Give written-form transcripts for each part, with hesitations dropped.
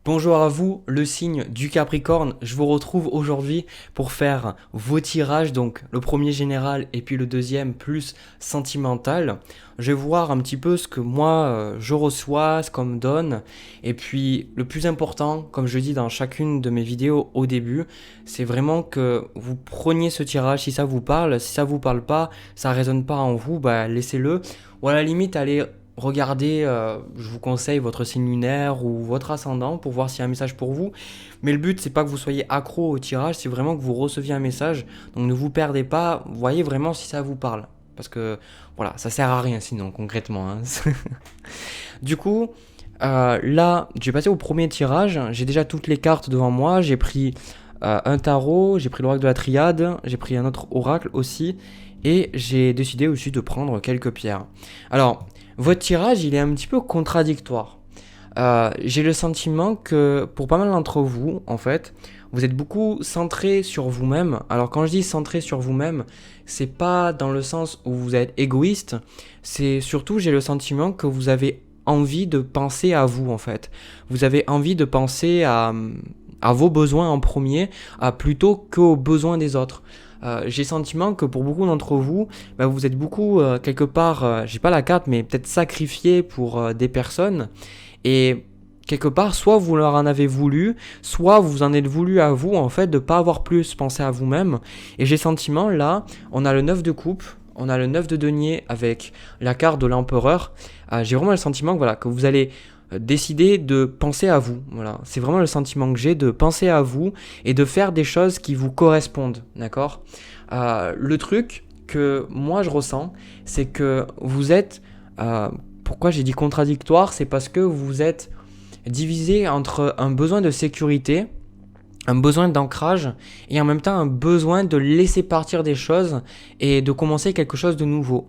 Bonjour à vous, le signe du Capricorne. Je vous retrouve aujourd'hui pour faire vos tirages, donc le premier général et puis le deuxième plus sentimental. Je vais voir un petit peu ce que moi je reçois, ce qu'on me donne. Et puis le plus important, comme je dis dans chacune de mes vidéos au début, c'est vraiment que vous preniez ce tirage si ça vous parle. Si ça vous parle pas, ça résonne pas en vous, bah laissez-le. Ou à la limite, allez regardez, je vous conseille votre signe lunaire ou votre ascendant pour voir s'il y a un message pour vous. Mais le but, c'est pas que vous soyez accro au tirage, c'est vraiment que vous receviez un message. Donc ne vous perdez pas, voyez vraiment si ça vous parle. Parce que voilà, ça sert à rien sinon, concrètement, hein. Du coup, là, je vais passer au premier tirage. J'ai déjà toutes les cartes devant moi. J'ai pris un tarot, j'ai pris l'oracle de la triade, j'ai pris un autre oracle aussi. Et j'ai décidé aussi de prendre quelques pierres. Alors, votre tirage, il est un petit peu contradictoire. J'ai le sentiment que pour pas mal d'entre vous, en fait, vous êtes beaucoup centré sur vous-même. Alors quand je dis centré sur vous-même, c'est pas dans le sens où vous êtes égoïste, c'est surtout j'ai le sentiment que vous avez envie de penser à vous, en fait. Vous avez envie de penser à vos besoins en premier, plutôt qu'aux besoins des autres. J'ai le sentiment que pour beaucoup d'entre vous, bah, vous êtes beaucoup quelque part, j'ai pas la carte, mais peut-être sacrifié pour des personnes. Et quelque part, soit vous leur en avez voulu, soit vous en êtes voulu à vous, en fait, de pas avoir plus pensé à vous-même. Et j'ai le sentiment, là, on a le 9 de coupe, on a le 9 de denier avec la carte de l'empereur. J'ai vraiment le sentiment que, voilà, que vous allez décider de penser à vous. Voilà, c'est vraiment le sentiment que j'ai de penser à vous et de faire des choses qui vous correspondent, d'accord. Le truc que moi je ressens, c'est que vous êtes, pourquoi j'ai dit contradictoire, c'est parce que vous êtes divisé entre un besoin de sécurité, un besoin d'ancrage et en même temps un besoin de laisser partir des choses et de commencer quelque chose de nouveau.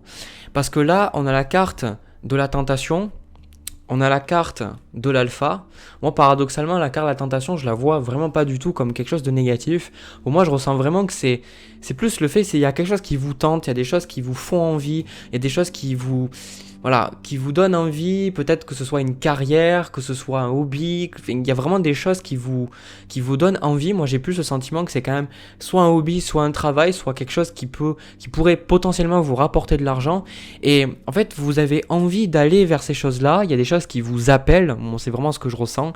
Parce que là, on a la carte de la tentation, on a la carte de l'alpha. Moi, paradoxalement, la carte de la tentation, je la vois vraiment pas du tout comme quelque chose de négatif. Pour moi, je ressens vraiment que c'est plus le fait, il y a quelque chose qui vous tente, il y a des choses qui vous font envie, il y a des choses qui vous, voilà, qui vous donnent envie, peut-être que ce soit une carrière, que ce soit un hobby, il y a vraiment des choses qui vous donnent envie. Moi, j'ai plus le sentiment que c'est quand même soit un hobby, soit un travail, soit quelque chose qui pourrait potentiellement vous rapporter de l'argent. Et en fait, vous avez envie d'aller vers ces choses-là. Il y a des choses qui vous appellent. Bon, c'est vraiment ce que je ressens.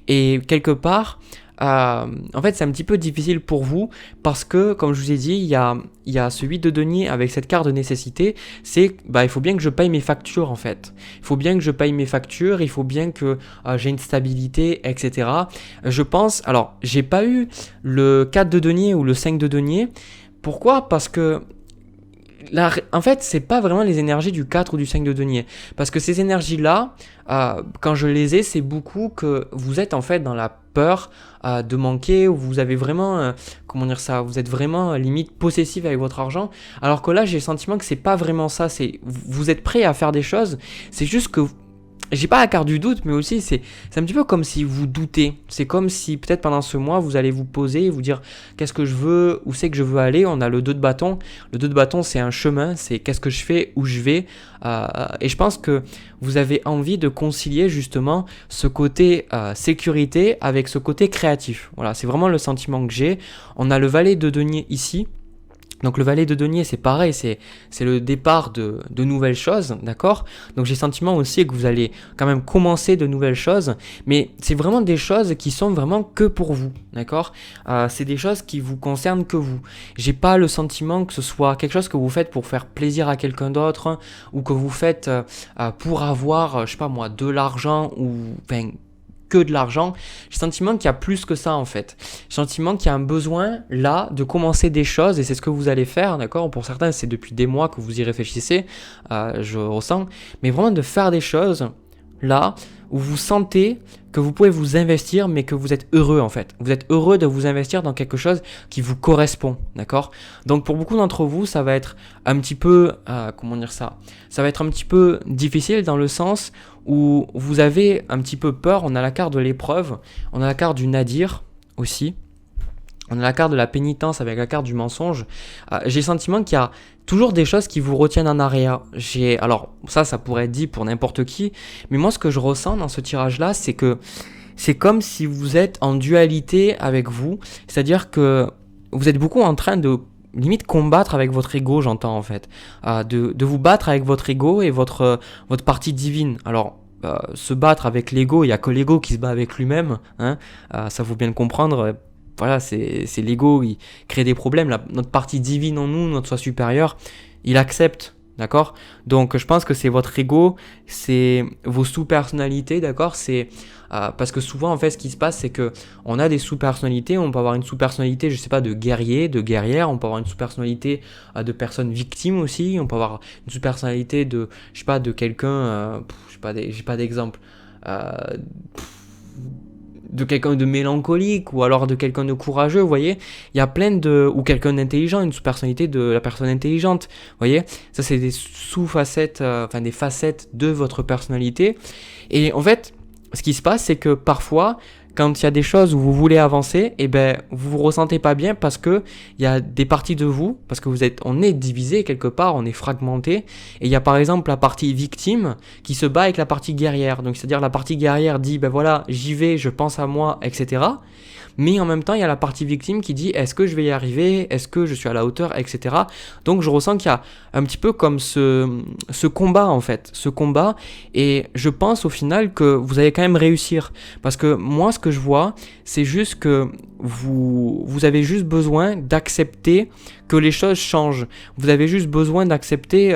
Et quelque part, en fait, c'est un petit peu difficile pour vous parce que, comme je vous ai dit, il y a ce 8 de denier avec cette carte de nécessité. C'est, il faut bien que je paye mes factures en fait. Il faut bien que je paye mes factures, il faut bien que j'ai une stabilité, etc. Je pense, alors, j'ai pas eu le 4 de denier ou le 5 de denier. Pourquoi ? Parce que là, en fait, c'est pas vraiment les énergies du 4 ou du 5 de denier. Parce que ces énergies-là, quand je les ai, c'est beaucoup que vous êtes en fait dans la peur de manquer, ou vous avez vraiment, comment dire ça, vous êtes vraiment limite possessif avec votre argent. Alors que là, j'ai le sentiment que c'est pas vraiment ça. C'est, vous êtes prêt à faire des choses, c'est juste que j'ai pas la carte du doute, mais aussi c'est un petit peu comme si vous doutez. C'est comme si peut-être pendant ce mois, vous allez vous poser et vous dire qu'est-ce que je veux, où c'est que je veux aller. On a le 2 de bâton. Le 2 de bâton, c'est un chemin, c'est qu'est-ce que je fais, où je vais. Et je pense que vous avez envie de concilier justement ce côté sécurité avec ce côté créatif. Voilà, c'est vraiment le sentiment que j'ai. On a le valet de denier ici. Donc le valet de denier, c'est pareil, c'est le départ de nouvelles choses, d'accord. Donc j'ai le sentiment aussi que vous allez quand même commencer de nouvelles choses, mais c'est vraiment des choses qui sont vraiment que pour vous, d'accord. C'est des choses qui vous concernent que vous. J'ai pas le sentiment que ce soit quelque chose que vous faites pour faire plaisir à quelqu'un d'autre, ou que vous faites pour avoir, je sais pas moi, de l'argent, ou enfin que de l'argent. J'ai le sentiment qu'il y a plus que ça en fait. J'ai le sentiment qu'il y a un besoin là de commencer des choses et c'est ce que vous allez faire, d'accord. Pour certains, c'est depuis des mois que vous y réfléchissez, je ressens, mais vraiment de faire des choses là où vous sentez que vous pouvez vous investir, mais que vous êtes heureux en fait. Vous êtes heureux de vous investir dans quelque chose qui vous correspond, d'accord. Donc pour beaucoup d'entre vous, ça va être un petit peu, comment dire ça, ça va être un petit peu difficile dans le sens où vous avez un petit peu peur. On a la carte de l'épreuve, on a la carte du nadir aussi. On a la carte de la pénitence avec la carte du mensonge. J'ai le sentiment qu'il y a toujours des choses qui vous retiennent en arrière. Alors ça pourrait être dit pour n'importe qui, mais moi ce que je ressens dans ce tirage-là, c'est que c'est comme si vous êtes en dualité avec vous, c'est-à-dire que vous êtes beaucoup en train de limite combattre avec votre ego, j'entends en fait, de vous battre avec votre ego et votre partie divine. Alors, se battre avec l'ego, il n'y a que l'ego qui se bat avec lui-même, hein, ça faut bien le comprendre. Voilà, c'est l'ego qui crée des problèmes. Notre partie divine en nous, notre soi supérieur, il accepte. D'accord? Donc je pense que c'est votre ego, c'est vos sous-personnalités, d'accord? C'est parce que souvent en fait ce qui se passe c'est que on a des sous-personnalités, on peut avoir une sous-personnalité, je sais pas, de guerrier, de guerrière, on peut avoir une sous-personnalité de personne victime aussi, on peut avoir une sous-personnalité de je sais pas de quelqu'un je sais pas j'ai pas d'exemple. Euh, de quelqu'un de mélancolique ou alors de quelqu'un de courageux, vous voyez, il y a plein de ou quelqu'un d'intelligent, une sous-personnalité de la personne intelligente, vous voyez, ça c'est des sous-facettes, enfin des facettes de votre personnalité. Et en fait, ce qui se passe, c'est que parfois, quand il y a des choses où vous voulez avancer, et ben vous vous ressentez pas bien parce que il y a des parties de vous, parce que on est divisé quelque part, on est fragmenté, et il y a par exemple la partie victime qui se bat avec la partie guerrière. Donc c'est-à-dire la partie guerrière dit ben voilà, j'y vais, je pense à moi, etc. Mais en même temps, il y a la partie victime qui dit est-ce que je vais y arriver, est-ce que je suis à la hauteur, etc. Donc je ressens qu'il y a un petit peu comme ce combat en fait, ce combat, et je pense au final que vous allez quand même réussir. Parce que moi, ce que je vois, c'est juste que vous avez juste besoin d'accepter que les choses changent. Vous avez juste besoin d'accepter.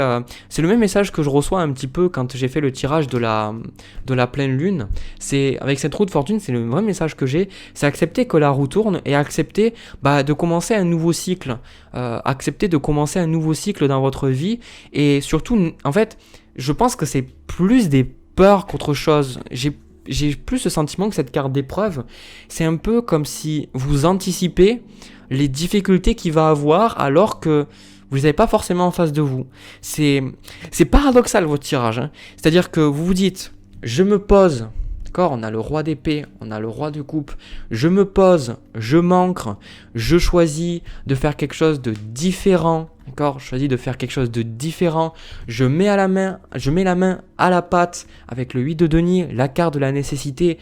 C'est le même message que je reçois un petit peu quand j'ai fait le tirage de la pleine lune. C'est avec cette roue de fortune, c'est le vrai message que j'ai. C'est accepter que la roue tourne et accepter de commencer un nouveau cycle. Accepter de commencer un nouveau cycle dans votre vie. Et surtout, en fait, je pense que c'est plus des peurs qu'autre chose. J'ai plus ce sentiment que cette carte d'épreuve, c'est un peu comme si vous anticipez les difficultés qu'il va avoir alors que vous les avez pas forcément en face de vous. C'est paradoxal votre tirage, hein. C'est-à-dire que vous vous dites, je me pose, d'accord, on a le roi d'épée, on a le roi de coupe, je me pose, je m'ancre, je choisis de faire quelque chose de différent, d'accord, je choisis de faire quelque chose de différent, je mets la main à la pâte avec le 8 de denier, la carte de la nécessité,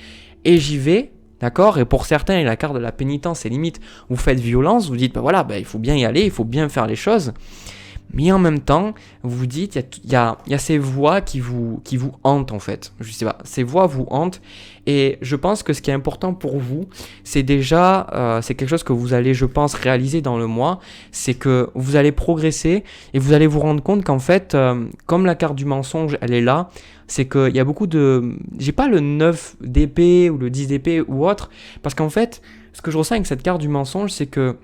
et j'y vais. D'accord? Et pour certains, la carte de la pénitence, c'est limite, vous faites violence, vous dites, il faut bien y aller, il faut bien faire les choses. Mais en même temps, vous vous dites, il y a ces voix qui vous hantent en fait. Je sais pas, ces voix vous hantent. Et je pense que ce qui est important pour vous, c'est déjà, c'est quelque chose que vous allez, je pense, réaliser dans le mois. C'est que vous allez progresser et vous allez vous rendre compte qu'en fait, comme la carte du mensonge, elle est là, c'est qu'il y a beaucoup de... J'ai pas le 9 d'épée ou le 10 d'épée ou autre. Parce qu'en fait, ce que je ressens avec cette carte du mensonge, c'est que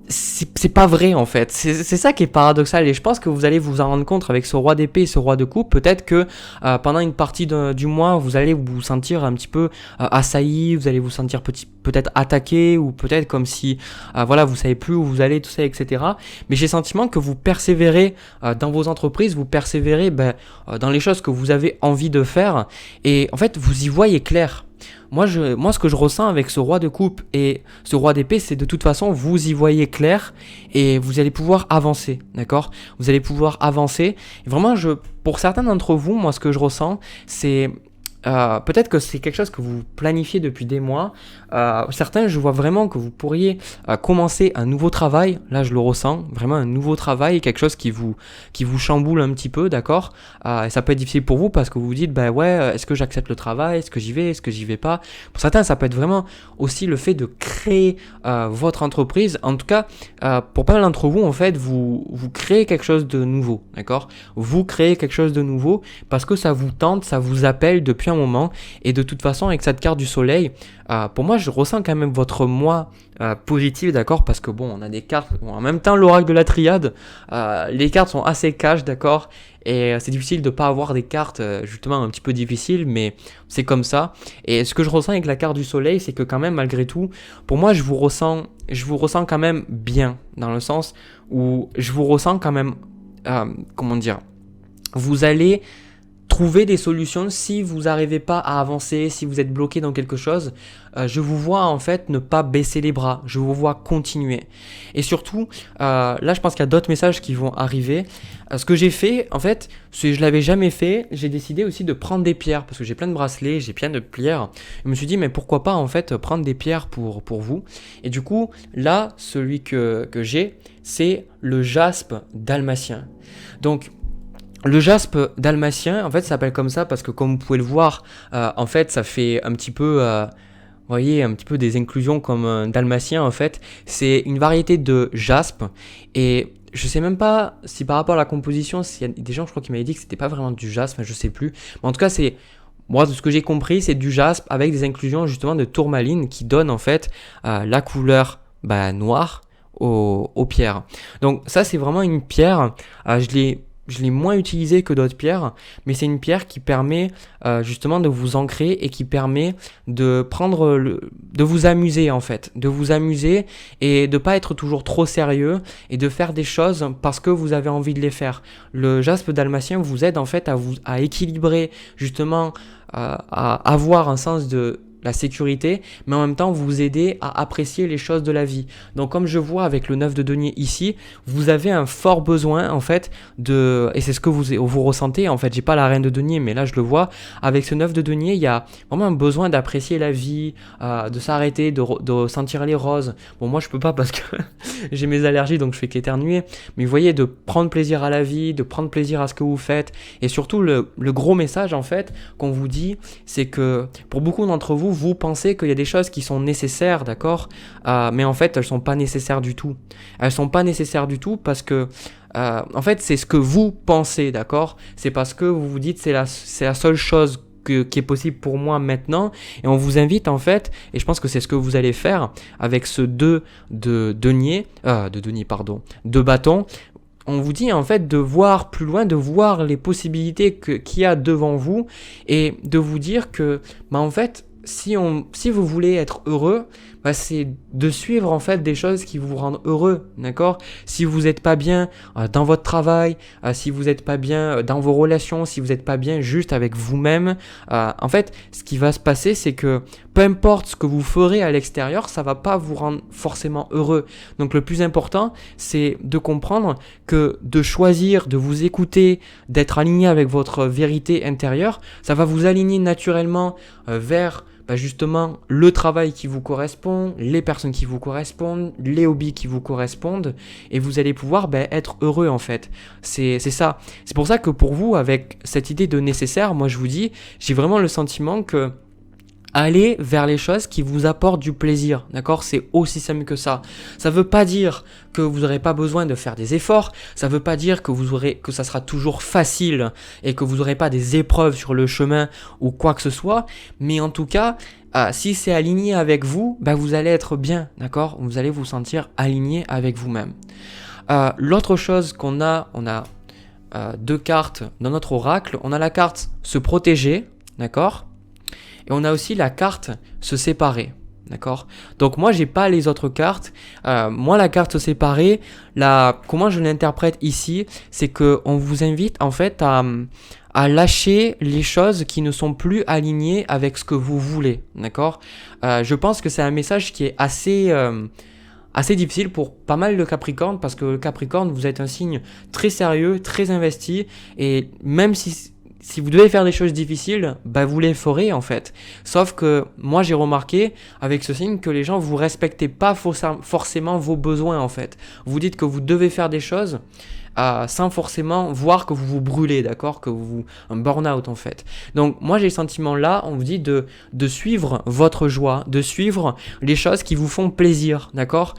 c'est pas vrai en fait, c'est ça qui est paradoxal et je pense que vous allez vous en rendre compte avec ce roi d'épée et ce roi de coupe. Peut-être que pendant une partie du mois vous allez vous sentir un petit peu assailli, vous allez vous sentir peut-être attaqué ou peut-être comme si vous savez plus où vous allez, tout ça, etc. Mais j'ai le sentiment que vous persévérez dans vos entreprises, vous persévérez dans les choses que vous avez envie de faire et en fait vous y voyez clair. Moi, ce que je ressens avec ce roi de coupe et ce roi d'épée, c'est de toute façon, vous y voyez clair et vous allez pouvoir avancer, d'accord? Vous allez pouvoir avancer. Et vraiment, pour certains d'entre vous, moi, ce que je ressens, c'est... peut-être que c'est quelque chose que vous planifiez depuis des mois. Certains, je vois vraiment que vous pourriez commencer un nouveau travail. Là, je le ressens, vraiment un nouveau travail, quelque chose qui vous chamboule un petit peu, d'accord. Et ça peut être difficile pour vous parce que vous vous dites, est-ce que j'accepte le travail, est-ce que j'y vais, est-ce que j'y vais pas. Pour certains, ça peut être vraiment aussi le fait de créer votre entreprise. En tout cas, pour pas mal d'entre vous, en fait, vous créez quelque chose de nouveau, d'accord. Vous créez quelque chose de nouveau parce que ça vous tente, ça vous appelle depuis un moment et de toute façon avec cette carte du soleil pour moi je ressens quand même votre moi positif, d'accord, parce que on a des cartes, en même temps l'oracle de la triade, les cartes sont assez cash, d'accord, et c'est difficile de pas avoir des cartes justement un petit peu difficiles, mais c'est comme ça. Et ce que je ressens avec la carte du soleil, c'est que quand même malgré tout, pour moi je vous ressens quand même bien, dans le sens où je vous ressens quand même, comment dire, vous allez trouver des solutions si vous n'arrivez pas à avancer, si vous êtes bloqué dans quelque chose. Je vous vois en fait ne pas baisser les bras, je vous vois continuer. Et surtout, là je pense qu'il y a d'autres messages qui vont arriver. Ce que j'ai fait, en fait, je l'avais jamais fait, j'ai décidé aussi de prendre des pierres, parce que j'ai plein de bracelets, j'ai plein de pierres. Je me suis dit, mais pourquoi pas en fait prendre des pierres pour vous. Et du coup, là, celui que j'ai, c'est le jaspe dalmatien. Donc, le jaspe dalmatien, en fait, ça s'appelle comme ça parce que comme vous pouvez le voir, en fait, ça fait un petit peu, vous voyez, un petit peu des inclusions comme un dalmatien, en fait. C'est une variété de jaspe et je sais même pas si par rapport à la composition, s'il y a des gens, je crois, qui m'avaient dit que c'était pas vraiment du jaspe, je sais plus. Mais en tout cas, c'est moi, de ce que j'ai compris, c'est du jaspe avec des inclusions justement de tourmaline qui donnent en fait la couleur noire aux pierres. Donc ça, c'est vraiment une pierre. Je l'ai moins utilisé que d'autres pierres, mais c'est une pierre qui permet justement de vous ancrer et qui permet de de vous amuser en fait, de vous amuser et de pas être toujours trop sérieux et de faire des choses parce que vous avez envie de les faire. Le jaspe dalmatien vous aide en fait à équilibrer justement, à avoir un sens de la sécurité, mais en même temps vous aider à apprécier les choses de la vie. Donc comme je vois avec le 9 de denier ici, vous avez un fort besoin en fait et c'est ce que vous ressentez en fait, j'ai pas la reine de denier mais là je le vois, avec ce 9 de denier il y a vraiment un besoin d'apprécier la vie, de s'arrêter, de sentir les roses. Bon moi je peux pas parce que j'ai mes allergies donc je fais qu'éternuer, mais vous voyez, de prendre plaisir à la vie, de prendre plaisir à ce que vous faites et surtout le gros message en fait qu'on vous dit, c'est que pour beaucoup d'entre vous, vous pensez qu'il y a des choses qui sont nécessaires, d'accord, mais en fait, elles sont pas nécessaires du tout. Elles sont pas nécessaires du tout parce que, en fait, c'est ce que vous pensez, d'accord. C'est parce que vous vous dites c'est la seule chose qui est possible pour moi maintenant, et on vous invite en fait, et je pense que c'est ce que vous allez faire avec ce 2 de bâton. On vous dit en fait de voir plus loin, de voir les possibilités qu'il y a devant vous et de vous dire que en fait si vous voulez être heureux, c'est de suivre en fait des choses qui vous rendent heureux, d'accord? Si vous n'êtes pas bien dans votre travail, si vous n'êtes pas bien dans vos relations, si vous n'êtes pas bien juste avec vous-même, en fait, ce qui va se passer, c'est que peu importe ce que vous ferez à l'extérieur, ça va pas vous rendre forcément heureux. Donc le plus important, c'est de comprendre que de choisir, de vous écouter, d'être aligné avec votre vérité intérieure, ça va vous aligner naturellement vers justement le travail qui vous correspond, les personnes qui vous correspondent, les hobbies qui vous correspondent, et vous allez pouvoir être heureux en fait. C'est ça. C'est pour ça que pour vous, avec cette idée de nécessaire, moi je vous dis, j'ai vraiment le sentiment que allez vers les choses qui vous apportent du plaisir, d'accord? C'est aussi simple que ça. Ça veut pas dire que vous n'aurez pas besoin de faire des efforts, ça veut pas dire que ça sera toujours facile et que vous n'aurez pas des épreuves sur le chemin ou quoi que ce soit, mais en tout cas, si c'est aligné avec vous, vous allez être bien, d'accord? Vous allez vous sentir aligné avec vous-même. L'autre chose on a deux cartes dans notre oracle. On a la carte se protéger, d'accord? Et on a aussi la carte se séparer, d'accord? Donc moi, j'ai pas les autres cartes. Moi, la carte se séparer, comment je l'interprète ici, c'est qu'on vous invite en fait à lâcher les choses qui ne sont plus alignées avec ce que vous voulez, d'accord? Je pense que c'est un message qui est assez difficile pour pas mal de Capricorne, parce que le Capricorne, vous êtes un signe très sérieux, très investi, et même si vous devez faire des choses difficiles, vous les ferez en fait. Sauf que moi j'ai remarqué avec ce signe que les gens vous respectez pas forcément vos besoins en fait. Vous dites que vous devez faire des choses sans forcément voir que vous vous brûlez, d'accord, un burn-out en fait. Donc moi j'ai le sentiment là, on vous dit de suivre votre joie, de suivre les choses qui vous font plaisir, d'accord.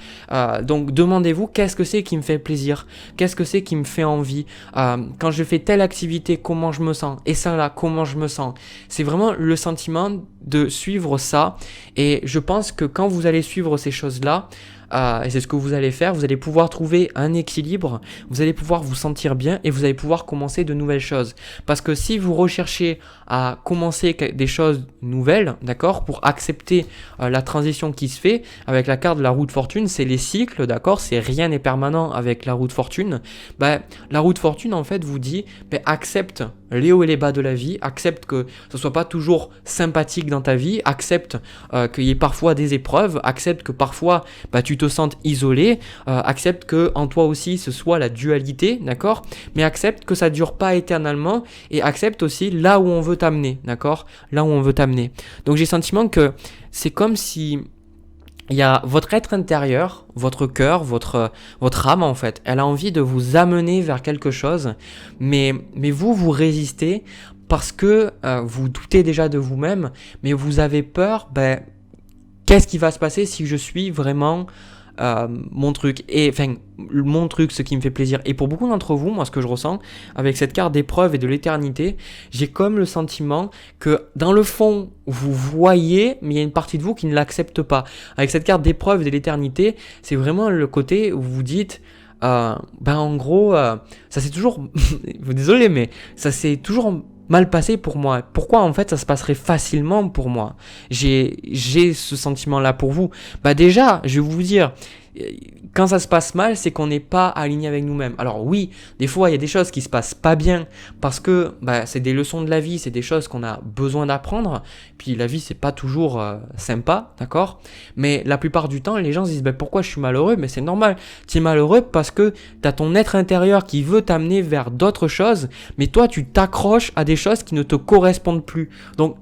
Donc demandez-vous qu'est-ce que c'est qui me fait plaisir, qu'est-ce que c'est qui me fait envie, quand je fais telle activité, comment je me sens, et ça là, comment je me sens. C'est vraiment le sentiment de suivre ça, et je pense que quand vous allez suivre ces choses-là, et c'est ce que vous allez faire, vous allez pouvoir trouver un équilibre, vous allez pouvoir vous sentir bien et vous allez pouvoir commencer de nouvelles choses. Parce que si vous recherchez à commencer des choses nouvelles, d'accord, pour accepter la transition qui se fait avec la carte de la roue de fortune, c'est les cycles, d'accord, c'est rien n'est permanent avec la roue de fortune. La roue de fortune en fait vous dit accepte les hauts et les bas de la vie, accepte que ce soit pas toujours sympathique dans ta vie, accepte qu'il y ait parfois des épreuves, accepte que parfois tu te sentes isolé, accepte que en toi aussi ce soit la dualité, d'accord, mais accepte que ça dure pas éternellement et accepte aussi là où on veut t'amener, d'accord, là où on veut t'amener. Donc j'ai le sentiment que c'est comme si il y a votre être intérieur, votre cœur, votre âme en fait, elle a envie de vous amener vers quelque chose, mais vous résistez parce que vous doutez déjà de vous-même, mais vous avez peur, qu'est-ce qui va se passer si je suis vraiment mon truc, ce qui me fait plaisir. Et pour beaucoup d'entre vous, moi ce que je ressens avec cette carte d'épreuve et de l'éternité, j'ai comme le sentiment que dans le fond vous voyez, mais il y a une partie de vous qui ne l'accepte pas. Avec cette carte d'épreuve et de l'éternité, c'est vraiment le côté où vous dites en gros ça c'est toujours désolé mais ça c'est toujours mal passé pour moi. Pourquoi en fait ça se passerait facilement pour moi? J'ai ce sentiment là pour vous. Déjà, je vais vous dire, quand ça se passe mal, c'est qu'on n'est pas aligné avec nous-mêmes. Alors oui, des fois il y a des choses qui se passent pas bien parce que c'est des leçons de la vie, c'est des choses qu'on a besoin d'apprendre. Puis la vie c'est pas toujours sympa, d'accord? Mais la plupart du temps, les gens se disent pourquoi je suis malheureux? Mais c'est normal, tu es malheureux parce que tu as ton être intérieur qui veut t'amener vers d'autres choses, mais toi tu t'accroches à des choses qui ne te correspondent plus. Donc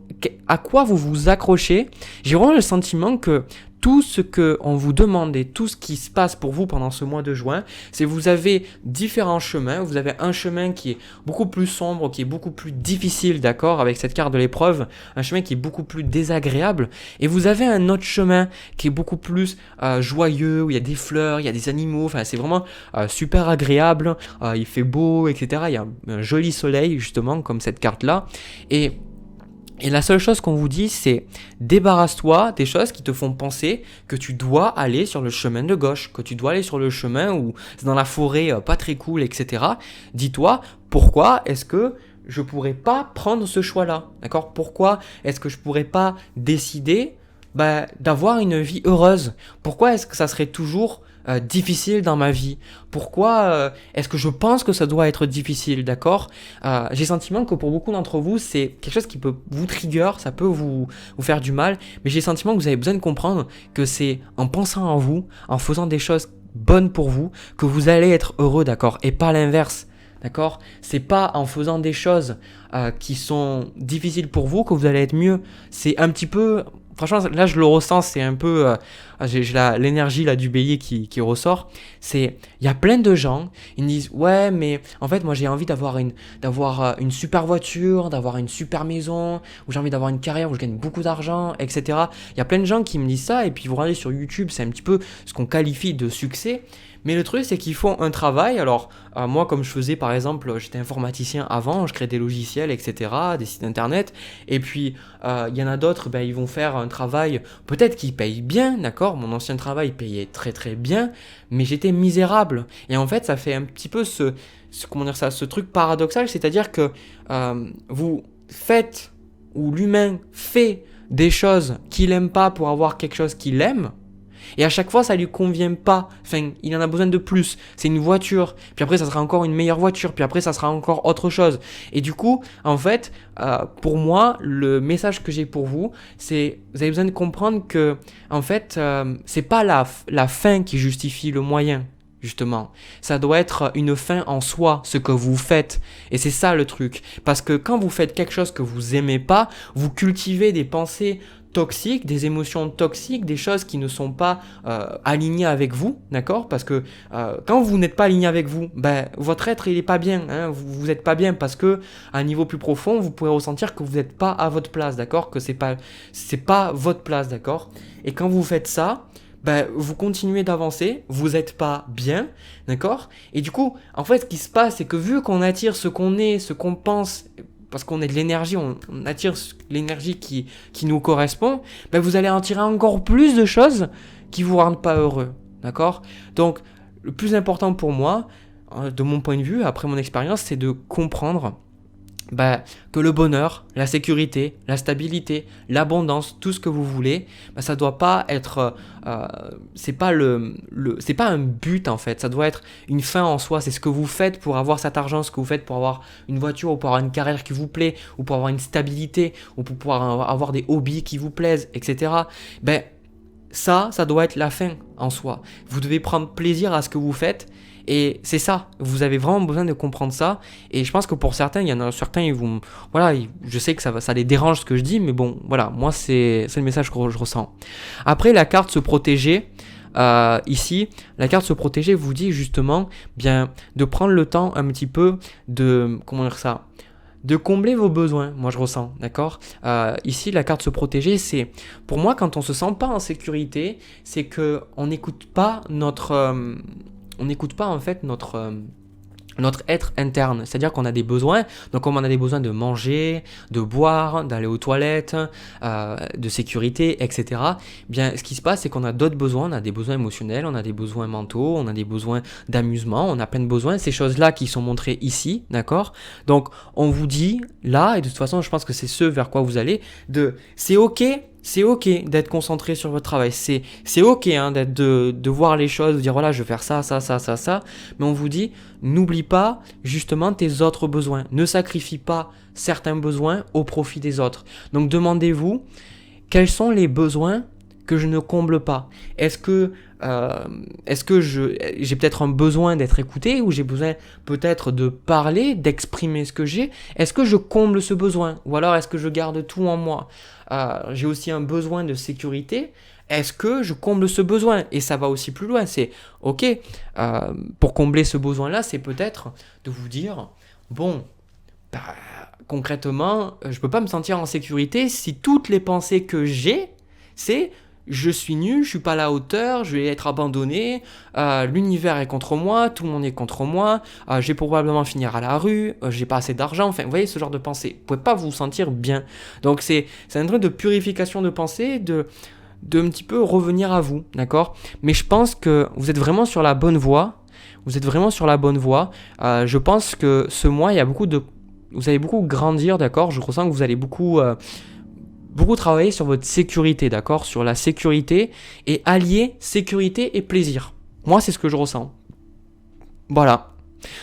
à quoi vous vous accrochez? J'ai vraiment le sentiment que tout ce qu'on vous demande et tout ce qui se passe pour vous pendant ce mois de juin, c'est vous avez différents chemins. Vous avez un chemin qui est beaucoup plus sombre, qui est beaucoup plus difficile, d'accord, avec cette carte de l'épreuve, un chemin qui est beaucoup plus désagréable. Et vous avez un autre chemin qui est beaucoup plus joyeux, où il y a des fleurs, il y a des animaux, enfin c'est vraiment super agréable, il fait beau, etc. Il y a un joli soleil, justement, comme cette carte-là. Et la seule chose qu'on vous dit, c'est débarrasse-toi des choses qui te font penser que tu dois aller sur le chemin de gauche, que tu dois aller sur le chemin où c'est dans la forêt pas très cool, etc. Dis-toi, pourquoi est-ce que je pourrais pas prendre ce choix-là, d'accord? Pourquoi est-ce que je pourrais pas décider d'avoir une vie heureuse? Pourquoi est-ce que ça serait toujours difficile dans ma vie? Pourquoi est-ce que je pense que ça doit être difficile, d'accord? J'ai le sentiment que pour beaucoup d'entre vous, c'est quelque chose qui peut vous trigger, ça peut vous faire du mal, mais j'ai le sentiment que vous avez besoin de comprendre que c'est en pensant en vous, en faisant des choses bonnes pour vous, que vous allez être heureux, d'accord? Et pas l'inverse. D'accord? C'est pas en faisant des choses qui sont difficiles pour vous que vous allez être mieux. C'est un petit peu... Franchement, là, je le ressens, c'est un peu... j'ai l'énergie là du bélier qui ressort. Il y a plein de gens, ils me disent « Ouais, mais en fait, moi, j'ai envie d'avoir une super voiture, d'avoir une super maison, ou j'ai envie d'avoir une carrière où je gagne beaucoup d'argent, etc. » Il y a plein de gens qui me disent ça, et puis vous regardez sur YouTube, c'est un petit peu ce qu'on qualifie de succès. Mais le truc, c'est qu'ils font un travail. Alors, moi, comme je faisais, par exemple, j'étais informaticien avant, je créais des logiciels, etc., des sites internet. Et puis, il y en a d'autres, ils vont faire un travail, peut-être qu'ils payent bien, d'accord? Mon ancien travail payait très très bien, mais j'étais misérable. Et en fait, ça fait un petit peu ce truc paradoxal, c'est-à-dire que vous faites, ou l'humain fait des choses qu'il aime pas pour avoir quelque chose qu'il aime. Et à chaque fois, ça lui convient pas. Enfin, il en a besoin de plus. C'est une voiture. Puis après, ça sera encore une meilleure voiture. Puis après, ça sera encore autre chose. Et du coup, en fait, pour moi, le message que j'ai pour vous, c'est vous avez besoin de comprendre que, en fait, c'est pas la fin qui justifie le moyen. Justement, ça doit être une fin en soi, ce que vous faites. Et c'est ça le truc. Parce que quand vous faites quelque chose que vous aimez pas, vous cultivez des pensées toxiques, des émotions toxiques, des choses qui ne sont pas alignées avec vous, d'accord? Parce que quand vous n'êtes pas aligné avec vous, votre être il est pas bien, hein? Vous êtes pas bien parce que à un niveau plus profond, vous pouvez ressentir que vous n'êtes pas à votre place, d'accord? Que c'est pas votre place, d'accord? Et quand vous faites ça, vous continuez d'avancer, vous n'êtes pas bien, d'accord? Et du coup, en fait, ce qui se passe, c'est que vu qu'on attire ce qu'on est, ce qu'on pense, parce qu'on est de l'énergie, on attire l'énergie qui nous correspond, vous allez en tirer encore plus de choses qui vous rendent pas heureux, d'accord? Donc, le plus important pour moi, de mon point de vue, après mon expérience, c'est de comprendre que le bonheur, la sécurité, la stabilité, l'abondance, tout ce que vous voulez, ça doit pas être, c'est pas c'est pas un but en fait, ça doit être une fin en soi. C'est ce que vous faites pour avoir cet argent, ce que vous faites pour avoir une voiture ou pour avoir une carrière qui vous plaît, ou pour avoir une stabilité, ou pour pouvoir avoir des hobbies qui vous plaisent, etc. Ça doit être la fin en soi. Vous devez prendre plaisir à ce que vous faites. Et c'est ça, vous avez vraiment besoin de comprendre ça. Et je pense que pour certains, il y en a certains, je sais que ça les dérange ce que je dis, mais bon, voilà, moi c'est le message que je ressens. Après, la carte se protéger, ici, la carte se protéger vous dit justement de prendre le temps un petit peu de combler vos besoins, moi je ressens, d'accord? Ici, la carte se protéger, c'est, pour moi, quand on se sent pas en sécurité, c'est que on n'écoute pas en fait notre être interne, c'est-à-dire qu'on a des besoins, donc comme on a des besoins de manger, de boire, d'aller aux toilettes, de sécurité, etc. Ce qui se passe, c'est qu'on a d'autres besoins, on a des besoins émotionnels, on a des besoins mentaux, on a des besoins d'amusement, on a plein de besoins, ces choses-là qui sont montrées ici, d'accord? Donc on vous dit là, et de toute façon je pense que c'est ce vers quoi vous allez, c'est ok d'être concentré sur votre travail, c'est ok de voir les choses, de dire voilà je vais faire ça, mais on vous dit n'oublie pas justement tes autres besoins, ne sacrifie pas certains besoins au profit des autres. Donc demandez-vous quels sont les besoins que je ne comble pas. Est-ce que j'ai peut-être un besoin d'être écouté, ou j'ai besoin peut-être de parler, d'exprimer ce que j'ai? Est-ce que je comble ce besoin, ou alors est-ce que je garde tout en moi? J'ai aussi un besoin de sécurité. Est-ce que je comble ce besoin? Et ça va aussi plus loin. C'est ok, pour combler ce besoin-là, c'est peut-être de vous dire concrètement, je peux pas me sentir en sécurité si toutes les pensées que j'ai, c'est je suis nul, je suis pas à la hauteur, je vais être abandonné, l'univers est contre moi, tout le monde est contre moi, je vais probablement finir à la rue, j'ai pas assez d'argent, enfin vous voyez ce genre de pensée. Vous pouvez pas vous sentir bien. Donc c'est un truc de purification de pensée, de un petit peu revenir à vous, d'accord? Mais je pense que vous êtes vraiment sur la bonne voie. Je pense que ce mois, vous allez beaucoup grandir, d'accord? Je ressens que vous allez beaucoup travailler sur votre sécurité, d'accord? Sur la sécurité, et allier sécurité et plaisir. Moi, c'est ce que je ressens. Voilà.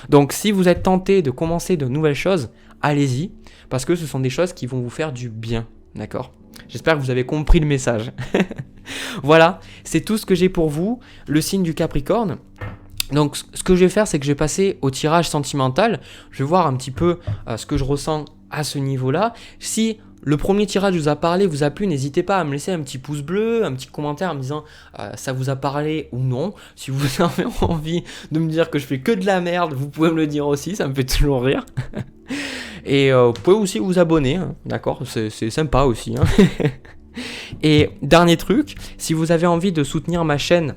Donc, si vous êtes tenté de commencer de nouvelles choses, allez-y, parce que ce sont des choses qui vont vous faire du bien, d'accord? J'espère que vous avez compris le message. Voilà, c'est tout ce que j'ai pour vous, le signe du Capricorne. Donc, ce que je vais faire, c'est que je vais passer au tirage sentimental. Je vais voir un petit peu ce que je ressens à ce niveau-là. Si le premier tirage vous a parlé, vous a plu, n'hésitez pas à me laisser un petit pouce bleu, un petit commentaire en me disant ça vous a parlé ou non. Si vous avez envie de me dire que je fais que de la merde, vous pouvez me le dire aussi, ça me fait toujours rire. Et vous pouvez aussi vous abonner, hein, d'accord? C'est sympa aussi. Hein. Et dernier truc, si vous avez envie de soutenir ma chaîne,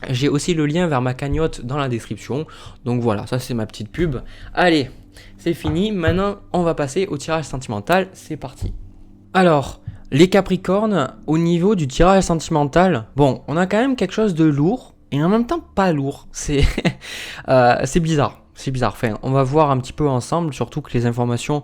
j'ai aussi le lien vers ma cagnotte dans la description. Donc voilà, ça c'est ma petite pub. Allez, c'est fini. Maintenant, on va passer au tirage sentimental. C'est parti. Alors, les Capricornes, au niveau du tirage sentimental, bon, on a quand même quelque chose de lourd et en même temps pas lourd. C'est bizarre. C'est bizarre. Enfin, on va voir un petit peu ensemble, surtout que les informations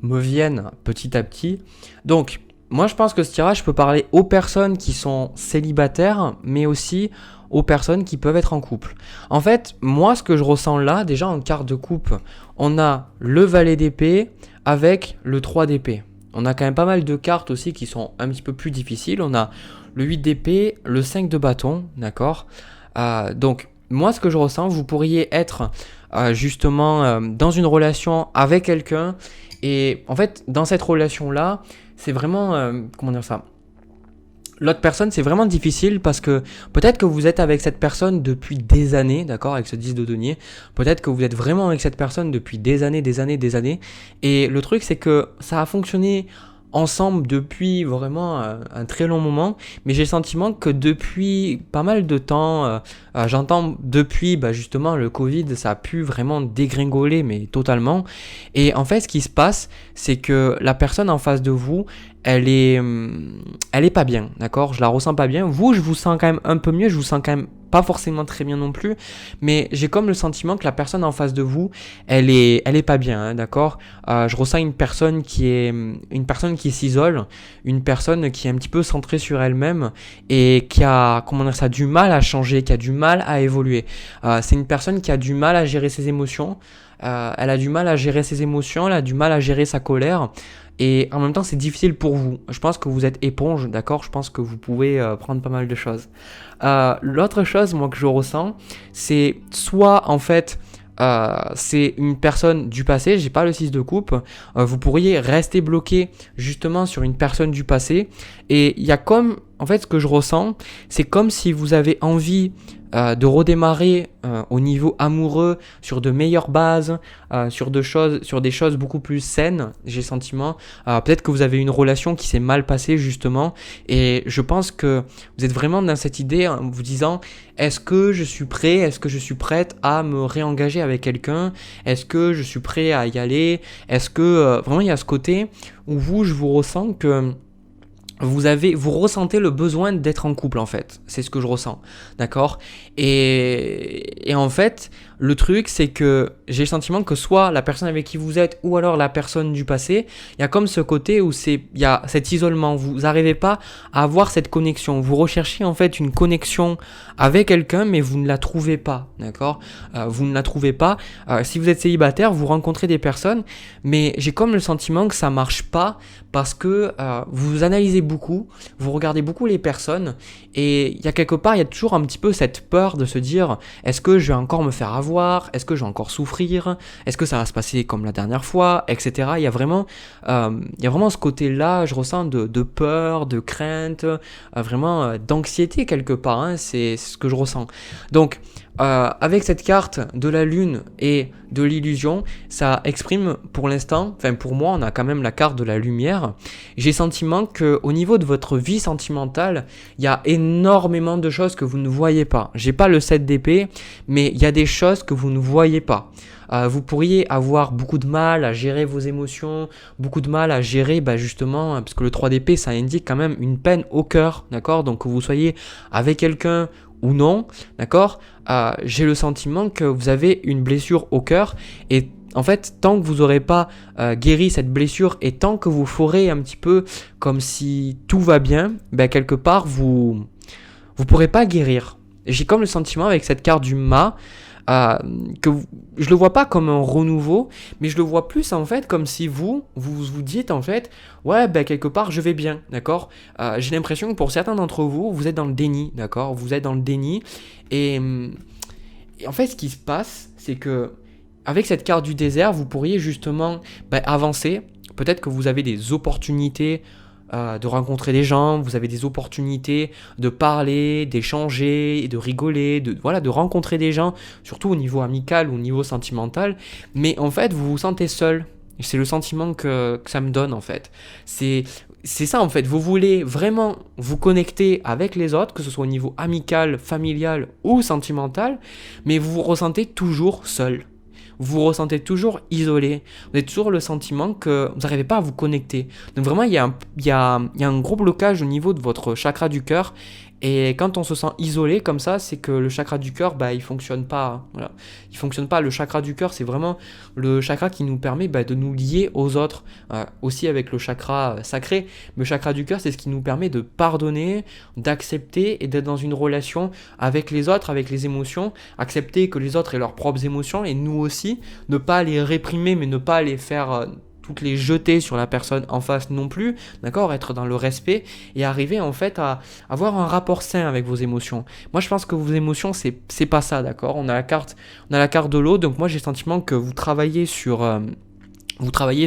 me viennent petit à petit. Donc, moi je pense que ce tirage peut parler aux personnes qui sont célibataires, mais aussi aux personnes qui peuvent être en couple. En fait, moi ce que je ressens là, déjà en carte de coupe, on a le valet d'épée avec le 3 d'épée. On a quand même pas mal de cartes aussi qui sont un petit peu plus difficiles. On a le 8 d'épée, le 5 de bâton, d'accord? Donc, moi ce que je ressens, vous pourriez être justement dans une relation avec quelqu'un. Et en fait, dans cette relation-là, c'est vraiment... comment dire ça ? L'autre personne, c'est vraiment difficile parce que peut-être que vous êtes avec cette personne depuis des années, d'accord, avec ce 10 de denier. Peut-être que vous êtes vraiment avec cette personne depuis des années. Et le truc, c'est que ça a fonctionné ensemble depuis vraiment un très long moment, mais j'ai le sentiment que depuis pas mal de temps, j'entends depuis justement le Covid, ça a pu vraiment dégringoler, mais totalement. Et en fait, ce qui se passe, c'est que la personne en face de vous, elle est pas bien, d'accord? Je la ressens pas bien. Vous, je vous sens quand même un peu mieux, je vous sens quand même pas forcément très bien non plus, mais j'ai comme le sentiment que la personne en face de vous, elle est pas bien, hein, d'accord. Je ressens une personne qui s'isole, une personne qui est un petit peu centrée sur elle-même et qui a, comment dire ça, du mal à changer, qui a du mal à évoluer. C'est une personne qui a du mal à gérer ses émotions. Elle a du mal à gérer ses émotions, elle a du mal à gérer sa colère. Et en même temps, c'est difficile pour vous. Je pense que vous êtes éponge, d'accord. Je pense que vous pouvez prendre pas mal de choses. L'autre chose, moi, que je ressens, c'est soit, en fait, c'est une personne du passé, j'ai pas le 6 de coupe, vous pourriez rester bloqué justement sur une personne du passé. Et il y a comme, en fait, ce que je ressens, c'est comme si vous avez envie de redémarrer au niveau amoureux sur de meilleures bases, sur des choses beaucoup plus saines, j'ai le sentiment. Peut-être que vous avez une relation qui s'est mal passée justement, et je pense que vous êtes vraiment dans cette idée en vous disant, est-ce que je suis prêt, est-ce que je suis prête à me réengager avec quelqu'un, est-ce que je suis prêt à y aller, est-ce que vraiment il y a ce côté où je vous ressens que vous ressentez le besoin d'être en couple en fait, c'est ce que je ressens, d'accord. Et en fait, le truc c'est que j'ai le sentiment que soit la personne avec qui vous êtes ou alors la personne du passé, il y a comme ce côté où il y a cet isolement, vous n'arrivez pas à avoir cette connexion, vous recherchez en fait une connexion avec quelqu'un mais vous ne la trouvez pas, d'accord. Vous ne la trouvez pas. Si vous êtes célibataire, vous rencontrez des personnes, mais j'ai comme le sentiment que ça marche pas parce que vous analysez beaucoup, vous regardez beaucoup les personnes et il y a quelque part, il y a toujours un petit peu cette peur de se dire, est-ce que je vais encore me faire avoir, est-ce que je vais encore souffrir, est-ce que ça va se passer comme la dernière fois, etc. Il y a vraiment ce côté-là, je ressens de peur, de crainte, vraiment d'anxiété quelque part, hein, c'est ce que je ressens. Donc, avec cette carte de la lune et de l'illusion, ça exprime pour l'instant, enfin pour moi, on a quand même la carte de la lumière. J'ai le sentiment qu'au niveau de votre vie sentimentale, il y a énormément de choses que vous ne voyez pas. J'ai pas le 7 d'épée, mais il y a des choses que vous ne voyez pas. Vous pourriez avoir beaucoup de mal à gérer vos émotions, beaucoup de mal à gérer justement, parce que le 3 d'épée, ça indique quand même une peine au cœur, d'accord. Donc que vous soyez avec quelqu'un ou non, d'accord, j'ai le sentiment que vous avez une blessure au cœur et en fait, tant que vous n'aurez pas guéri cette blessure et tant que vous ferez un petit peu comme si tout va bien, quelque part, vous pourrez pas guérir. J'ai comme le sentiment avec cette carte du mât, je le vois pas comme un renouveau, mais je le vois plus en fait comme si vous dites en fait, ouais, quelque part je vais bien, d'accord. J'ai l'impression que pour certains d'entre vous, vous êtes dans le déni, d'accord. Vous êtes dans le déni et en fait, ce qui se passe, c'est que avec cette carte du désert, vous pourriez justement avancer. Peut-être que vous avez des opportunités de rencontrer des gens, vous avez des opportunités de parler, d'échanger, de rigoler, de rencontrer des gens, surtout au niveau amical ou au niveau sentimental, mais en fait vous vous sentez seul. C'est le sentiment que ça me donne en fait. C'est ça en fait, vous voulez vraiment vous connecter avec les autres, que ce soit au niveau amical, familial ou sentimental, mais vous vous ressentez toujours seul. Vous vous ressentez toujours isolé, vous avez toujours le sentiment que vous n'arrivez pas à vous connecter. Donc vraiment, il y a un gros blocage au niveau de votre chakra du cœur. Et quand on se sent isolé comme ça, c'est que le chakra du cœur, il fonctionne pas. Voilà. Il fonctionne pas. Le chakra du cœur, c'est vraiment le chakra qui nous permet de nous lier aux autres, aussi avec le chakra sacré. Mais le chakra du cœur, c'est ce qui nous permet de pardonner, d'accepter et d'être dans une relation avec les autres, avec les émotions. Accepter que les autres aient leurs propres émotions et nous aussi, ne pas les réprimer, mais ne pas les faire toutes les jeter sur la personne en face non plus, d'accord, être dans le respect et arriver en fait à avoir un rapport sain avec vos émotions. Moi je pense que vos émotions c'est pas ça, d'accord. On a la carte de l'eau, donc moi j'ai le sentiment que vous travaillez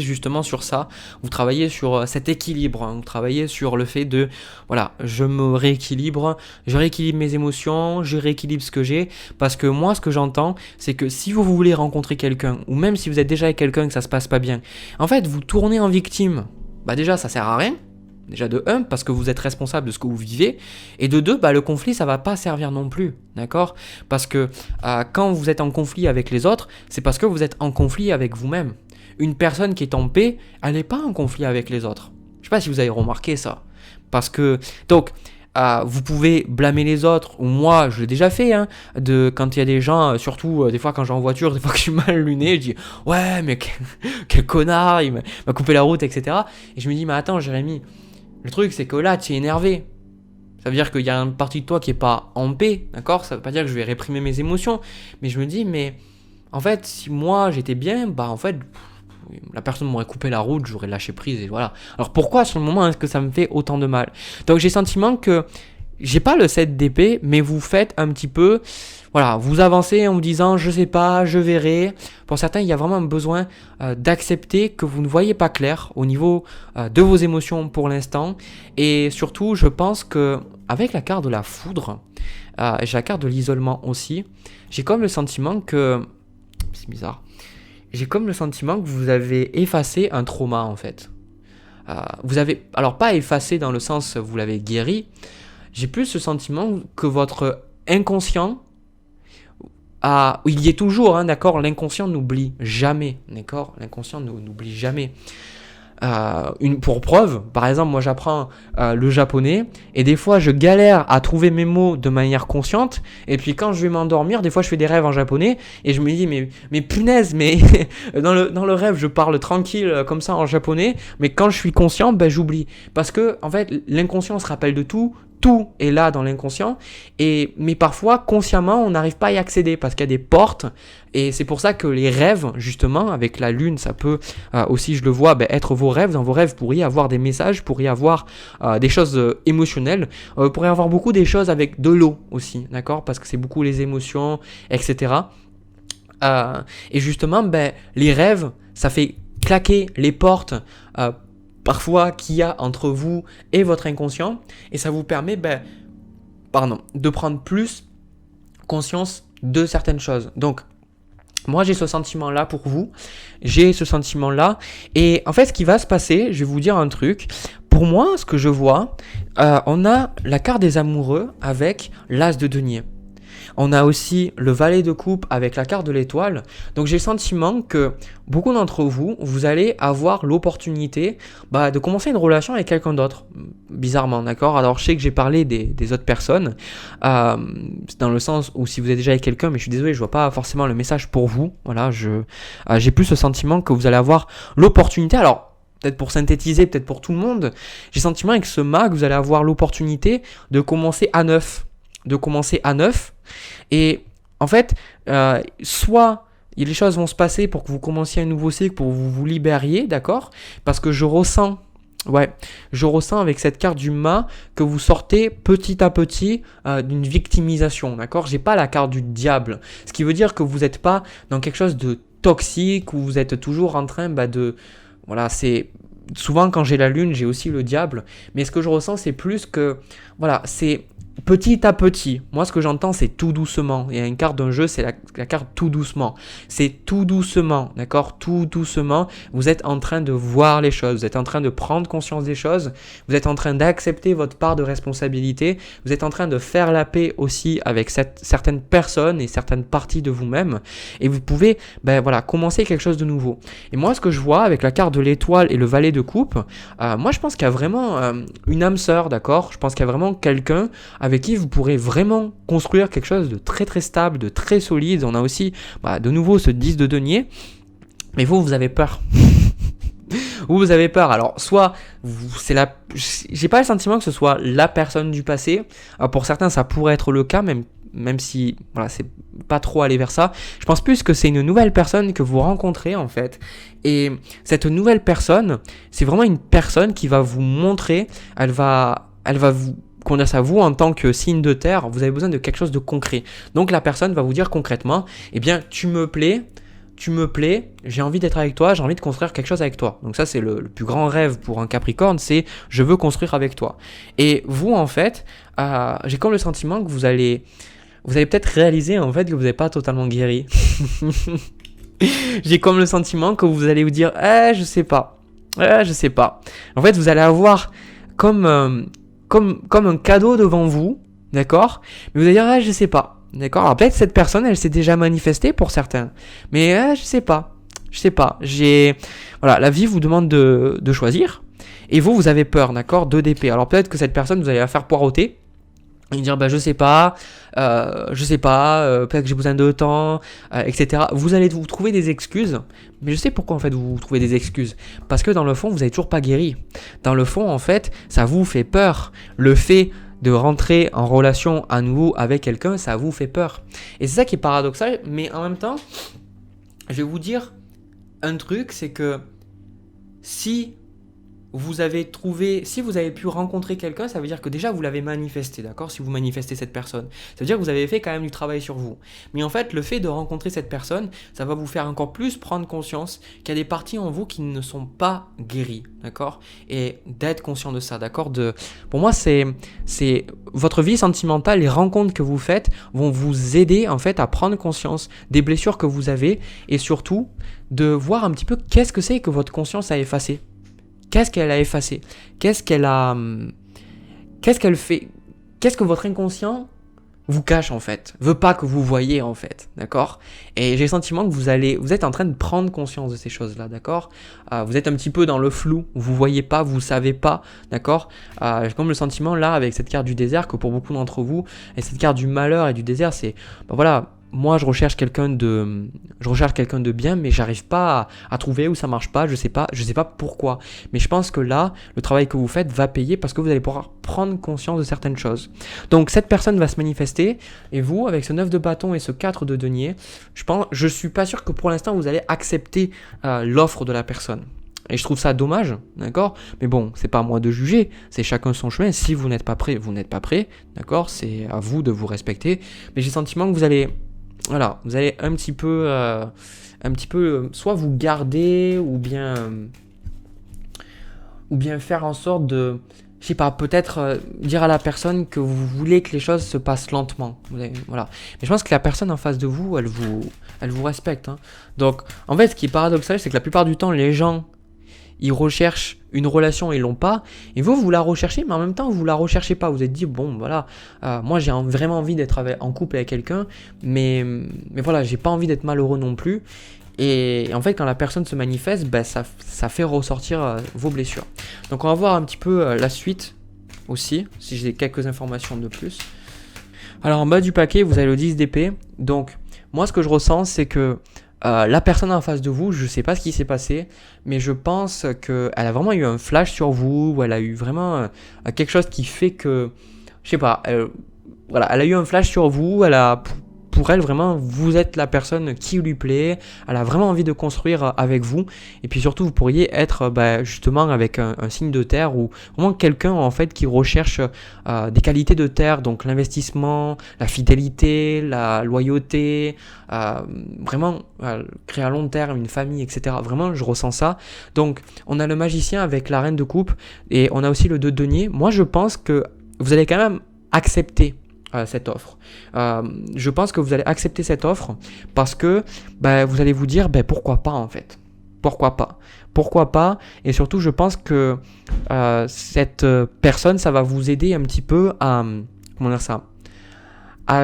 justement sur ça, vous travaillez sur cet équilibre, hein, vous travaillez sur le fait de, voilà, je me rééquilibre, je rééquilibre mes émotions, je rééquilibre ce que j'ai, parce que moi ce que j'entends, c'est que si vous voulez rencontrer quelqu'un, ou même si vous êtes déjà avec quelqu'un et que ça se passe pas bien, en fait vous tournez en victime, déjà ça sert à rien. Déjà de 1, parce que vous êtes responsable de ce que vous vivez, et de 2, le conflit ça va pas servir non plus, d'accord. Parce que quand vous êtes en conflit avec les autres, c'est parce que vous êtes en conflit avec vous-même. Une personne qui est en paix, elle n'est pas en conflit avec les autres. Je sais pas si vous avez remarqué ça. Parce que, donc, vous pouvez blâmer les autres, ou moi je l'ai déjà fait, hein, quand il y a des gens, surtout des fois quand j'ai en voiture, des fois que je suis mal luné, je dis ouais mais quel connard, il m'a coupé la route, etc. Et je me dis mais attends Jérémy, le truc c'est que là tu es énervé, ça veut dire qu'il y a une partie de toi qui est pas en paix, d'accord? Ça veut pas dire que je vais réprimer mes émotions, mais je me dis mais en fait si moi j'étais bien, bah en fait la personne m'aurait coupé la route, j'aurais lâché prise et voilà. Alors pourquoi sur le moment est-ce que ça me fait autant de mal? Donc j'ai le sentiment que j'ai pas le 7 d'épée, mais vous faites un petit peu, voilà, vous avancez en vous disant je sais pas, je verrai. Pour certains, il y a vraiment un besoin d'accepter que vous ne voyez pas clair au niveau de vos émotions pour l'instant. Et surtout, je pense que avec la carte de la foudre, et j'ai la carte de l'isolement aussi, j'ai comme le sentiment que, c'est bizarre, j'ai comme le sentiment que vous avez effacé un trauma en fait. Vous avez, alors pas effacé dans le sens vous l'avez guéri, j'ai plus le sentiment que votre inconscient, il y est toujours, hein, d'accord, l'inconscient n'oublie jamais, d'accord, l'inconscient n'oublie jamais. Pour preuve, par exemple, moi j'apprends le japonais et des fois je galère à trouver mes mots de manière consciente et puis quand je vais m'endormir, des fois je fais des rêves en japonais et je me dis mais punaise, mais dans le rêve je parle tranquille comme ça en japonais, mais quand je suis conscient, ben j'oublie parce que en fait l'inconscient se rappelle de tout. Tout est là dans l'inconscient, mais parfois consciemment on n'arrive pas à y accéder parce qu'il y a des portes et c'est pour ça que les rêves justement avec la lune ça peut aussi je le vois être vos rêves. Dans vos rêves vous pourriez avoir des messages, vous pourriez avoir des choses émotionnelles, vous pourriez avoir beaucoup des choses avec de l'eau aussi, d'accord, parce que c'est beaucoup les émotions, etc. Et justement les rêves ça fait claquer les portes parfois qu'il y a entre vous et votre inconscient et ça vous permet de prendre plus conscience de certaines choses. Donc moi j'ai ce sentiment là pour vous, j'ai ce sentiment là et en fait ce qui va se passer, je vais vous dire un truc, pour moi ce que je vois, on a la carte des amoureux avec l'as de denier. On a aussi le valet de coupe avec la carte de l'étoile. Donc j'ai le sentiment que beaucoup d'entre vous, vous allez avoir l'opportunité de commencer une relation avec quelqu'un d'autre. Bizarrement, d'accord? Alors je sais que j'ai parlé des autres personnes, dans le sens où si vous êtes déjà avec quelqu'un, mais je suis désolé, je vois pas forcément le message pour vous. Voilà, j'ai plus le sentiment que vous allez avoir l'opportunité. Alors, peut-être pour synthétiser, peut-être pour tout le monde, j'ai le sentiment avec ce mag, vous allez avoir l'opportunité de commencer à neuf. Et en fait, soit les choses vont se passer pour que vous commenciez un nouveau cycle, pour que vous vous libériez, d'accord? Parce que je ressens avec cette carte du mât que vous sortez petit à petit d'une victimisation, d'accord? J'ai pas la carte du diable, ce qui veut dire que vous n'êtes pas dans quelque chose de toxique, où vous êtes toujours en train de... Voilà, c'est... Souvent quand j'ai la lune, j'ai aussi le diable, mais ce que je ressens, c'est plus que... Voilà, c'est... Petit à petit, moi ce que j'entends c'est tout doucement. Il y a une carte d'un jeu, c'est la carte tout doucement. C'est tout doucement, d'accord? Tout doucement, vous êtes en train de voir les choses, vous êtes en train de prendre conscience des choses, vous êtes en train d'accepter votre part de responsabilité, vous êtes en train de faire la paix aussi avec certaines personnes et certaines parties de vous-même et vous pouvez commencer quelque chose de nouveau. Et moi ce que je vois avec la carte de l'étoile et le valet de coupe, moi je pense qu'il y a vraiment une âme sœur, d'accord? Je pense qu'il y a vraiment quelqu'un avec qui vous pourrez vraiment construire quelque chose de très très stable, de très solide. On a aussi de nouveau ce 10 de denier, mais vous avez peur. Vous avez peur. Alors soit j'ai pas le sentiment que ce soit la personne du passé. Alors, pour certains ça pourrait être le cas, même si c'est pas trop aller vers ça. Je pense plus que c'est une nouvelle personne que vous rencontrez en fait. Et cette nouvelle personne, c'est vraiment une personne qui va vous montrer, elle va vous... Qu'on a ça, vous en tant que signe de terre, vous avez besoin de quelque chose de concret. Donc la personne va vous dire concrètement, eh bien tu me plais, j'ai envie d'être avec toi, j'ai envie de construire quelque chose avec toi. Donc ça c'est le plus grand rêve pour un Capricorne, c'est je veux construire avec toi. Et vous en fait, j'ai comme le sentiment que vous allez peut-être réaliser en fait que vous n'êtes pas totalement guéri. J'ai comme le sentiment que vous allez vous dire, je sais pas. En fait vous allez avoir comme un cadeau devant vous, d'accord? Mais vous allez dire, je sais pas, d'accord? Alors peut-être cette personne, elle s'est déjà manifestée pour certains, mais je sais pas. La vie vous demande de choisir, et vous avez peur, d'accord? 2 d'épée. Alors peut-être que cette personne, vous allez la faire poireauter, et dire bah je sais pas, peut-être que j'ai besoin de temps, etc. Vous allez vous trouver des excuses, mais je sais pourquoi en fait vous trouvez des excuses. Parce que dans le fond, vous n'avez toujours pas guéri. Dans le fond, en fait, ça vous fait peur. Le fait de rentrer en relation à nouveau avec quelqu'un, ça vous fait peur. Et c'est ça qui est paradoxal, mais en même temps, je vais vous dire un truc, c'est que si si vous avez pu rencontrer quelqu'un, ça veut dire que déjà vous l'avez manifesté, d'accord? Si vous manifestez cette personne, ça veut dire que vous avez fait quand même du travail sur vous. Mais en fait, le fait de rencontrer cette personne, ça va vous faire encore plus prendre conscience qu'il y a des parties en vous qui ne sont pas guéries, d'accord? Et d'être conscient de ça, d'accord? Pour moi, c'est votre vie sentimentale, les rencontres que vous faites vont vous aider en fait à prendre conscience des blessures que vous avez et surtout de voir un petit peu qu'est-ce que c'est que votre conscience a effacé. Qu'est-ce qu'elle a effacé? Qu'est-ce qu'elle fait? Qu'est-ce que votre inconscient vous cache en fait? Veut pas que vous voyez en fait, d'accord? Et j'ai le sentiment que vous êtes en train de prendre conscience de ces choses-là, d'accord? Vous êtes un petit peu dans le flou, vous voyez pas, vous savez pas, d'accord? J'ai comme le sentiment là avec cette carte du désert que pour beaucoup d'entre vous, et cette carte du malheur et du désert, c'est, voilà. Moi, je recherche quelqu'un de bien, mais j'arrive pas à trouver où ça marche pas. Je sais pas pourquoi. Mais je pense que là, le travail que vous faites va payer parce que vous allez pouvoir prendre conscience de certaines choses. Donc, cette personne va se manifester et vous, avec ce 9 de bâton et ce 4 de denier, je suis pas sûr que pour l'instant vous allez accepter l'offre de la personne. Et je trouve ça dommage, d'accord? Mais bon, c'est pas à moi de juger, c'est chacun son chemin. Si vous n'êtes pas prêt, vous n'êtes pas prêt, d'accord? C'est à vous de vous respecter. Mais j'ai le sentiment que vous allez un petit peu, soit vous garder ou bien faire en sorte de, je sais pas, peut-être dire à la personne que vous voulez que les choses se passent lentement. Voilà. Mais je pense que la personne en face de vous, elle vous respecte, hein. Donc, en fait, ce qui est paradoxal, c'est que la plupart du temps, les gens, ils recherchent une relation et ils l'ont pas, et vous la recherchez, mais en même temps vous la recherchez pas. Vous êtes dit bon voilà, moi j'ai vraiment envie d'être en couple avec quelqu'un, mais voilà, j'ai pas envie d'être malheureux non plus. Et en fait quand la personne se manifeste, ça fait ressortir vos blessures. Donc on va voir un petit peu la suite aussi, si j'ai quelques informations de plus. Alors en bas du paquet vous avez le 10 d'épée. Donc moi ce que je ressens c'est que la personne en face de vous, je ne sais pas ce qui s'est passé, mais je pense qu'elle a vraiment eu un flash sur vous, ou elle a eu vraiment quelque chose qui fait que, je sais pas, elle a eu un flash sur vous, pour elle vraiment, vous êtes la personne qui lui plaît, elle a vraiment envie de construire avec vous, et puis surtout vous pourriez être justement avec un signe de terre, ou vraiment quelqu'un en fait qui recherche des qualités de terre, donc l'investissement, la fidélité, la loyauté, vraiment créer à long terme une famille, etc. Vraiment je ressens ça. Donc on a le magicien avec la reine de coupe, et on a aussi le 2 de denier. Moi je pense que vous allez quand même accepter cette offre. Je pense que vous allez accepter cette offre parce que vous allez vous dire pourquoi pas en fait. Pourquoi pas, et surtout je pense que cette personne, ça va vous aider un petit peu à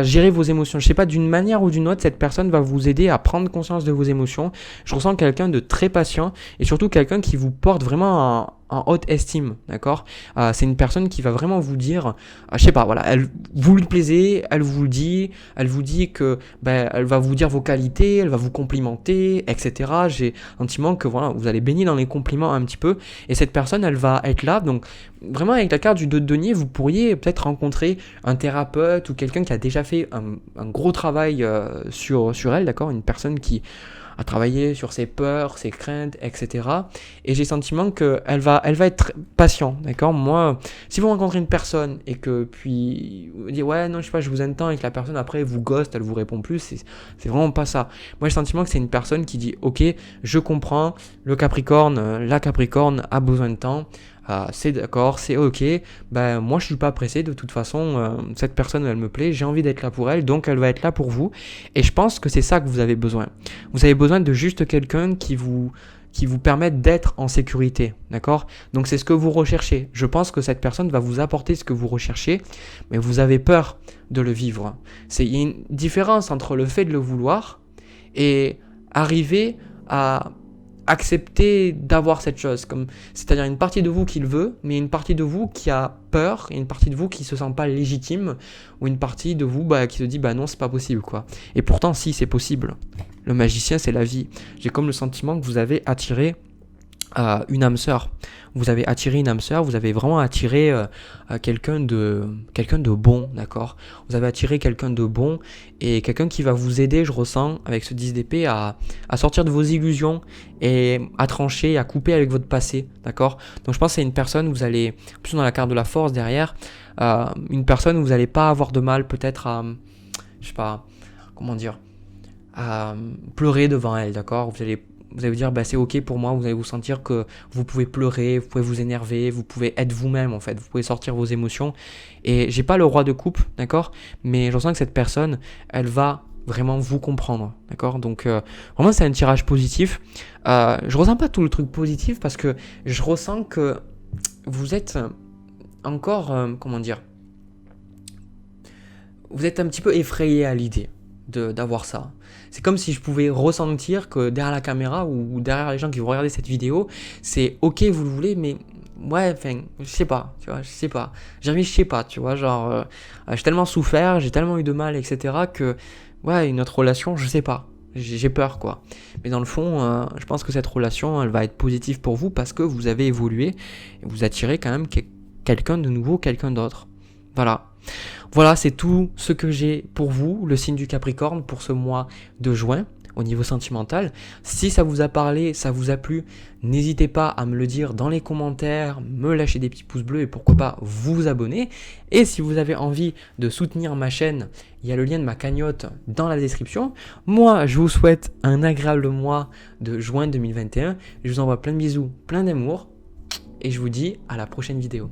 gérer vos émotions. Je sais pas, d'une manière ou d'une autre, cette personne va vous aider à prendre conscience de vos émotions. Je ressens quelqu'un de très patient et surtout quelqu'un qui vous porte vraiment en haute estime, d'accord? C'est une personne qui va vraiment vous dire, je sais pas, voilà, vous lui plaisez, elle vous dit que elle va vous dire vos qualités, elle va vous complimenter, etc. J'ai un sentiment que voilà, vous allez baigner dans les compliments un petit peu, et cette personne, elle va être là. Donc vraiment avec la carte du 2 de denier, vous pourriez peut-être rencontrer un thérapeute ou quelqu'un qui a déjà fait un gros travail sur elle, d'accord? Une personne qui à travailler sur ses peurs, ses craintes, etc. Et j'ai le sentiment qu'elle va être patiente, d'accord? Moi, si vous rencontrez une personne et que puis vous dites ouais non je sais pas je vous entends et que la personne après vous ghost, elle vous répond plus, c'est vraiment pas ça. Moi j'ai le sentiment que c'est une personne qui dit ok je comprends, la Capricorne a besoin de temps. C'est d'accord, c'est ok, moi je suis pas pressé, de toute façon cette personne elle me plaît, j'ai envie d'être là pour elle, donc elle va être là pour vous, et je pense que c'est ça que vous avez besoin. Vous avez besoin de juste quelqu'un qui vous permette d'être en sécurité, d'accord? Donc c'est ce que vous recherchez. Je pense que cette personne va vous apporter ce que vous recherchez, mais vous avez peur de le vivre. Il y a une différence entre le fait de le vouloir et arriver à acceptez d'avoir cette chose, c'est-à-dire une partie de vous qui le veut, mais une partie de vous qui a peur, et une partie de vous qui se sent pas légitime, ou une partie de vous qui se dit non, c'est pas possible quoi. Et pourtant si, c'est possible. Le magicien, c'est la vie. J'ai comme le sentiment que vous avez attiré une âme sœur. Vous avez attiré une âme sœur, vous avez vraiment attiré quelqu'un de bon, d'accord. Vous avez attiré quelqu'un de bon et quelqu'un qui va vous aider, je ressens, avec ce 10 d'épée, à sortir de vos illusions et à trancher, à couper avec votre passé, d'accord. Donc je pense que c'est une personne, vous allez, plus dans la carte de la force derrière, une personne où vous n'allez pas avoir de mal peut-être à, je sais pas, comment dire, à pleurer devant elle, d'accord. Vous allez vous dire c'est ok pour moi, vous allez vous sentir que vous pouvez pleurer, vous pouvez vous énerver, vous pouvez être vous-même en fait, vous pouvez sortir vos émotions. Et j'ai pas le roi de coupe, d'accord, mais je sens que cette personne, elle va vraiment vous comprendre, d'accord. Donc vraiment c'est un tirage positif. Je ressens pas tout le truc positif parce que je ressens que vous êtes encore, vous êtes un petit peu effrayé à l'idée d'avoir ça. C'est comme si je pouvais ressentir que derrière la caméra ou derrière les gens qui vont regarder cette vidéo, c'est ok, vous le voulez, mais ouais, enfin, je sais pas, tu vois, je sais pas. Je sais pas, tu vois, genre, j'ai tellement souffert, j'ai tellement eu de mal, etc., que, ouais, une autre relation, je sais pas. J'ai peur, quoi. Mais dans le fond, je pense que cette relation, elle va être positive pour vous parce que vous avez évolué et vous attirez quand même quelqu'un de nouveau, quelqu'un d'autre. Voilà, c'est tout ce que j'ai pour vous, le signe du Capricorne, pour ce mois de juin, au niveau sentimental. Si ça vous a parlé, ça vous a plu, n'hésitez pas à me le dire dans les commentaires, me lâcher des petits pouces bleus et pourquoi pas vous abonner. Et si vous avez envie de soutenir ma chaîne, il y a le lien de ma cagnotte dans la description. Moi, je vous souhaite un agréable mois de juin 2021. Je vous envoie plein de bisous, plein d'amour et je vous dis à la prochaine vidéo.